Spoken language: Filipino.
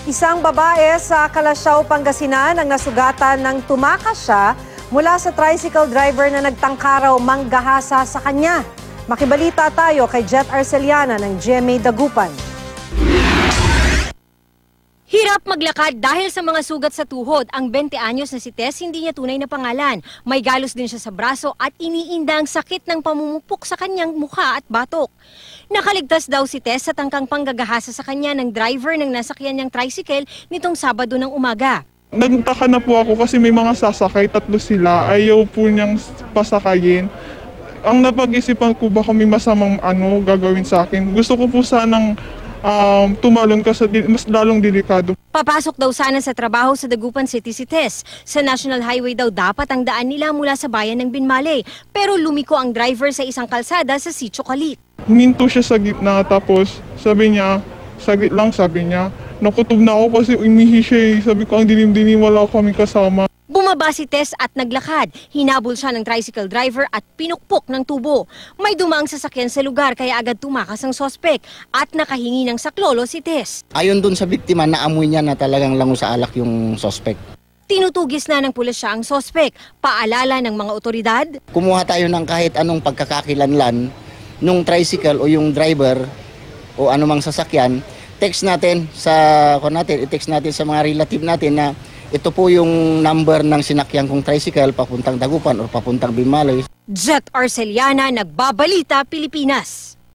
Isang babae sa Calasiao, Pangasinan ang nasugatan ng tumakas siya mula sa tricycle driver na nagtangkaraw manggahasa sa kanya. Makibalita tayo kay Jet Arceliana ng GMA Dagupan. Hirap maglakad dahil sa mga sugat sa tuhod. Ang 20 anyos na si Tess, hindi niya tunay na pangalan. May galos din siya sa braso at iniinda ang sakit ng pamumupok sa kanyang mukha at batok. Nakaligtas daw si Tess sa tangkang panggagahasa sa kanya ng driver ng nasakyan niyang tricycle nitong Sabado ng umaga. Nagtaka na po ako kasi may mga sasakay, 3 sila. Ayaw po niyang pasakayin. Ang napag-isipan ko baka may masamang gagawin sa akin. Gusto ko po sanang tumalon kasi mas lalong delikado. Papasok daw sana sa trabaho sa Dagupan City si Tess. Sa National Highway daw dapat ang daan nila mula sa bayan ng Binmaley. Pero lumiko ang driver sa isang kalsada sa Sitio Calit. Huminto siya sa gitna tapos sabi niya, saglit lang sabi niya. Nakutob na ako kasi umihi siya eh. Sabi ko ang dilim-dilim, wala kami kasama. Bumaba si Tess at naglakad. Hinabol siya ng tricycle driver at pinukpok ng tubo. May dumaang sasakyan sa lugar kaya agad tumakas ang sospek at nakahingi ng saklolo si Tess. Ayon dun sa biktima, naamoy niya na talagang lango sa alak yung sospek. Tinutugis na ng pulisya ang sospek. Paalala ng mga otoridad. Kumuha tayo ng kahit anong pagkakakilanlan nung tricycle o yung driver o anumang sasakyan. I-text natin sa mga relative natin na ito po yung number ng sinakyan kong tricycle papuntang Dagupan o papuntang Binmaley. Jet Arceliana, Nagbabalita, Pilipinas.